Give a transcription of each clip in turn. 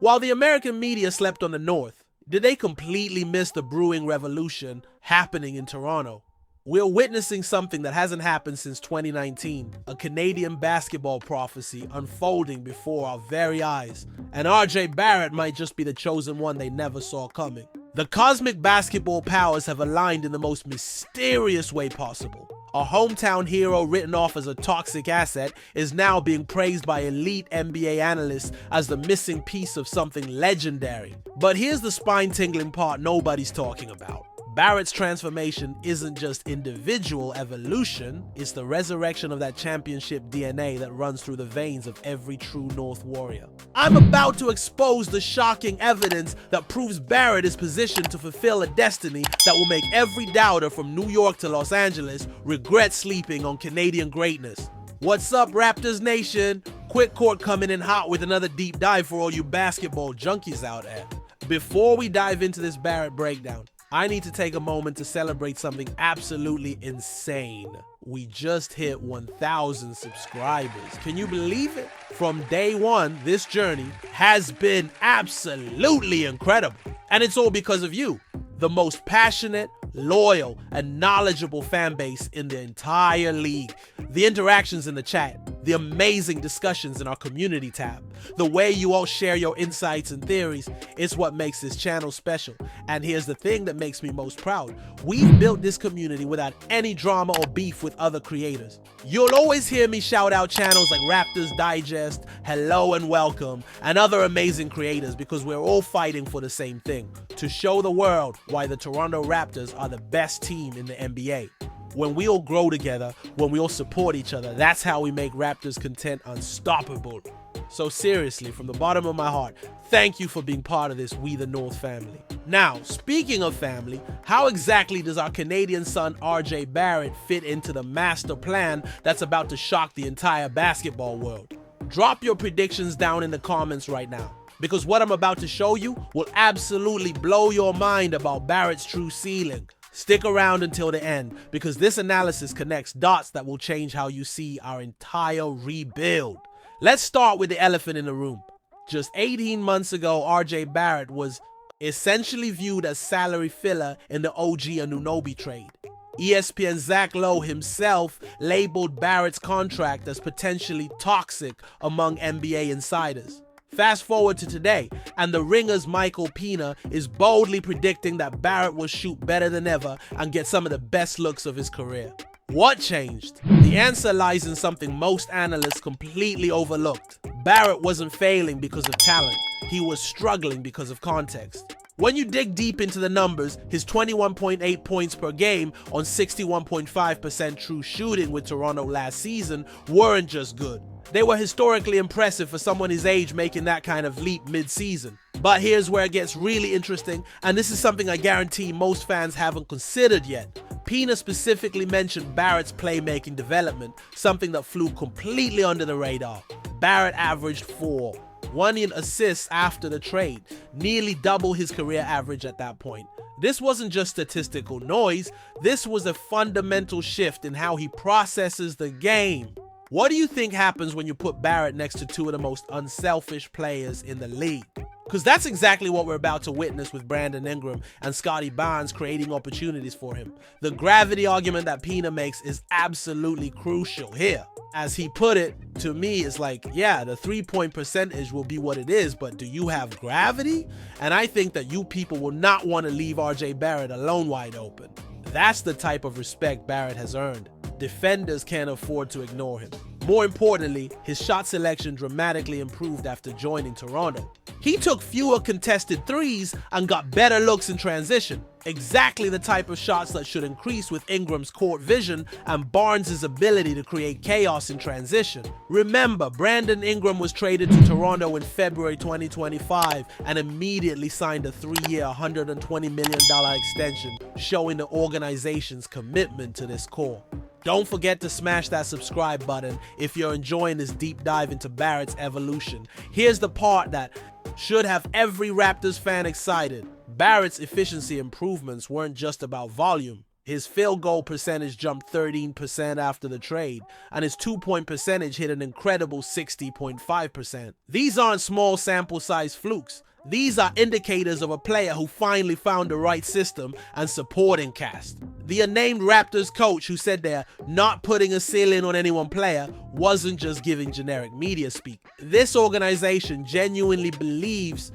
While the American media slept on the North, did they completely miss the brewing revolution happening in Toronto? We're witnessing something that hasn't happened since 2019, a Canadian basketball prophecy unfolding before our very eyes, and RJ Barrett might just be the chosen one they never saw coming. The cosmic basketball powers have aligned in the most mysterious way possible. A hometown hero written off as a toxic asset is now being praised by elite NBA analysts as the missing piece of something legendary. But here's the spine-tingling part nobody's talking about. Barrett's transformation isn't just individual evolution, it's the resurrection of that championship DNA that runs through the veins of every true North warrior. I'm about to expose the shocking evidence that proves Barrett is positioned to fulfill a destiny that will make every doubter from New York to Los Angeles regret sleeping on Canadian greatness. What's up, Raptors Nation? Quick Court coming in hot with another deep dive for all you basketball junkies out there. Before we dive into this Barrett breakdown, I need to take a moment to celebrate something absolutely insane. We just hit 1,000 subscribers. Can you believe it? From day one, this journey has been absolutely incredible. And it's all because of you, the most passionate, loyal, and knowledgeable fan base in the entire league. The interactions in the chat, the amazing discussions in our community tab, the way you all share your insights and theories, it's what makes this channel special. And here's the thing that makes me most proud. We've built this community without any drama or beef with other creators. You'll always hear me shout out channels like Raptors Digest, Hello and Welcome, and other amazing creators because we're all fighting for the same thing, to show the world why the Toronto Raptors are the best team in the NBA. When we all grow together, when we all support each other, that's how we make Raptors content unstoppable. So seriously, from the bottom of my heart, thank you for being part of this We the North family. Now, speaking of family, how exactly does our Canadian son RJ Barrett fit into the master plan that's about to shock the entire basketball world? Drop your predictions down in the comments right now, because what I'm about to show you will absolutely blow your mind about Barrett's true ceiling. Stick around until the end, because this analysis connects dots that will change how you see our entire rebuild. Let's start with the elephant in the room. Just 18 months ago, RJ Barrett was essentially viewed as salary filler in the OG Anunoby trade. ESPN's Zach Lowe himself labeled Barrett's contract as potentially toxic among NBA insiders. Fast forward to today, and the Ringer's Michael Pina is boldly predicting that Barrett will shoot better than ever and get some of the best looks of his career. What changed? The answer lies in something most analysts completely overlooked. Barrett wasn't failing because of talent, he was struggling because of context. When you dig deep into the numbers, his 21.8 points per game on 61.5% true shooting with Toronto last season weren't just good. They were historically impressive for someone his age making that kind of leap mid-season. But here's where it gets really interesting, and this is something I guarantee most fans haven't considered yet. Pina specifically mentioned Barrett's playmaking development, something that flew completely under the radar. Barrett averaged 1 assists after the trade, nearly double his career average at that point. This wasn't just statistical noise, this was a fundamental shift in how he processes the game. What do you think happens when you put Barrett next to two of the most unselfish players in the league? Because that's exactly what we're about to witness with Brandon Ingram and Scottie creating opportunities for him. The gravity argument that Pina makes is absolutely crucial here. As he put it, to me, it's like, yeah, the 3-point percentage will be what it is, but do you have gravity? And I think that you people will not want to leave RJ Barrett alone wide open. That's the type of respect Barrett has earned. Defenders can't afford to ignore him. More importantly, his shot selection dramatically improved after joining Toronto. He took fewer contested threes and got better looks in transition. Exactly the type of shots that should increase with Ingram's court vision and Barnes' ability to create chaos in transition. Remember, Brandon Ingram was traded to Toronto in February 2025 and immediately signed a 3-year, $120 million extension, showing the organization's commitment to this core. Don't forget to smash that subscribe button if you're enjoying this deep dive into Barrett's evolution. Here's the part that should have every Raptors fan excited. Barrett's efficiency improvements weren't just about volume. His field goal percentage jumped 13% after the trade, and his 2-point percentage hit an incredible 60.5%. These aren't small sample size flukes. These are indicators of a player who finally found the right system and supporting cast. The unnamed Raptors coach who said they're not putting a ceiling on any one player wasn't just giving generic media speak. This organization genuinely believes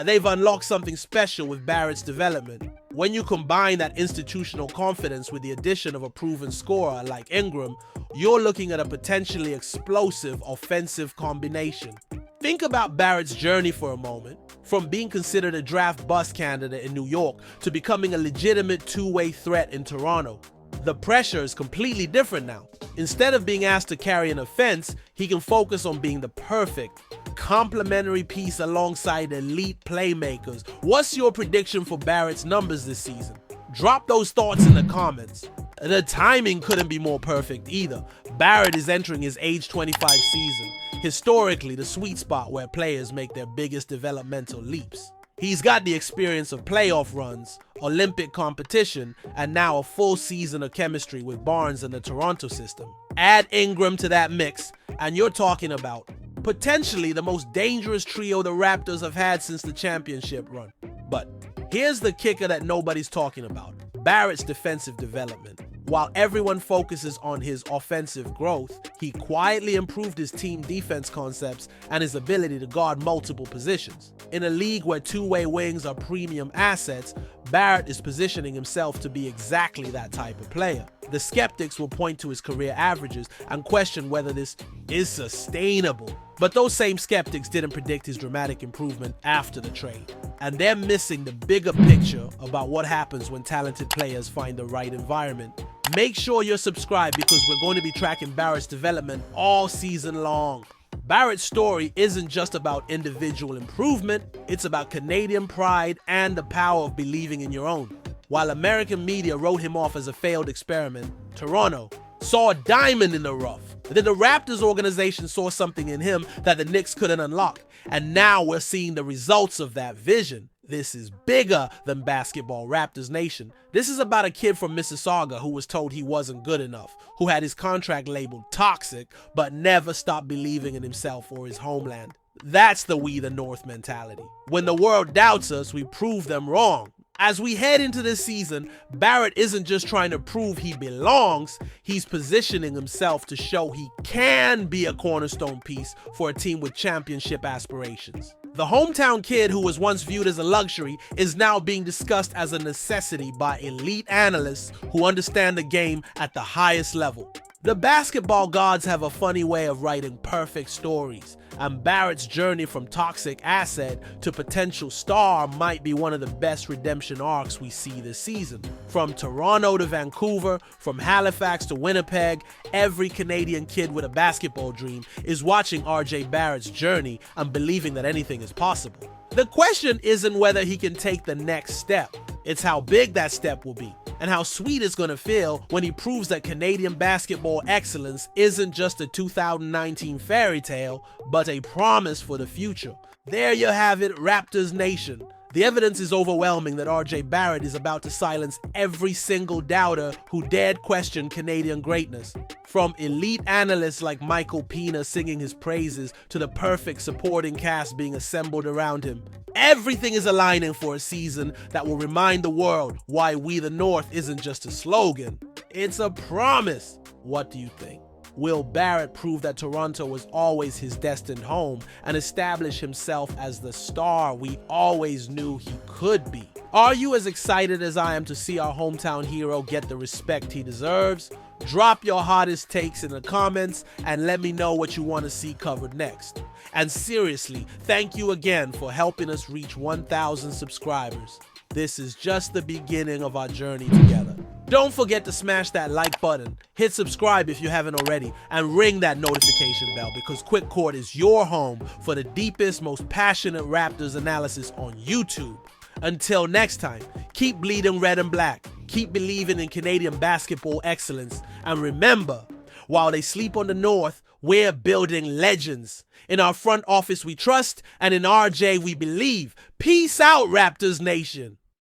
they've unlocked something special with Barrett's development. When you combine that institutional confidence with the addition of a proven scorer like Ingram, you're looking at a potentially explosive offensive combination. Think about Barrett's journey for a moment, from being considered a draft bust candidate in New York to becoming a legitimate two-way threat in Toronto. The pressure is completely different now. Instead of being asked to carry an offense, he can focus on being the perfect, complementary piece alongside elite playmakers. What's your prediction for Barrett's numbers this season? Drop those thoughts in the comments. The timing couldn't be more perfect either. Barrett is entering his age 25 season, historically the sweet spot where players make their biggest developmental leaps. He's got the experience of playoff runs, Olympic competition, and now a full season of chemistry with Barnes and the Toronto system. Add Ingram to that mix, and you're talking about potentially the most dangerous trio the Raptors have had since the championship run. But here's the kicker that nobody's talking about: Barrett's defensive development. While everyone focuses on his offensive growth, he quietly improved his team defense concepts and his ability to guard multiple positions. In a league where two-way wings are premium assets, Barrett is positioning himself to be exactly that type of player. The skeptics will point to his career averages and question whether this is sustainable. But those same skeptics didn't predict his dramatic improvement after the trade. And they're missing the bigger picture about what happens when talented players find the right environment. Make sure you're subscribed because we're going to be tracking Barrett's development all season long. Barrett's story isn't just about individual improvement, it's about Canadian pride and the power of believing in your own. While American media wrote him off as a failed experiment, Toronto saw a diamond in the rough. Then the Raptors organization saw something in him that the Knicks couldn't unlock, and now we're seeing the results of that vision. This is bigger than basketball, Raptors Nation. This is about a kid from Mississauga who was told he wasn't good enough, who had his contract labeled toxic, but never stopped believing in himself or his homeland. That's the We the North mentality. When the world doubts us, we prove them wrong. As we head into this season, Barrett isn't just trying to prove he belongs, he's positioning himself to show he can be a cornerstone piece for a team with championship aspirations. The hometown kid who was once viewed as a luxury is now being discussed as a necessity by elite analysts who understand the game at the highest level. The basketball gods have a funny way of writing perfect stories, and Barrett's journey from toxic asset to potential star might be one of the best redemption arcs we see this season. From Toronto to Vancouver, from Halifax to Winnipeg, every Canadian kid with a basketball dream is watching RJ Barrett's journey and believing that anything is possible. The question isn't whether he can take the next step, it's how big that step will be, and how sweet it's gonna feel when he proves that Canadian basketball excellence isn't just a 2019 fairy tale, but a promise for the future. There you have it, Raptors Nation. The evidence is overwhelming that RJ Barrett is about to silence every single doubter who dared question Canadian greatness. From elite analysts like Michael Pina singing his praises to the perfect supporting cast being assembled around him, everything is aligning for a season that will remind the world why We the North isn't just a slogan, it's a promise. What do you think? Will Barrett prove that Toronto was always his destined home and establish himself as the star we always knew he could be? Are you as excited as I am to see our hometown hero get the respect he deserves? Drop your hottest takes in the comments and let me know what you want to see covered next. And seriously, thank you again for helping us reach 1,000 subscribers. This is just the beginning of our journey together. Don't forget to smash that like button, hit subscribe if you haven't already, and ring that notification bell because Quick Court is your home for the deepest, most passionate Raptors analysis on YouTube. Until next time, keep bleeding red and black, keep believing in Canadian basketball excellence, and remember, while they sleep on the North, we're building legends. In our front office we trust, and in RJ we believe. Peace out, Raptors Nation.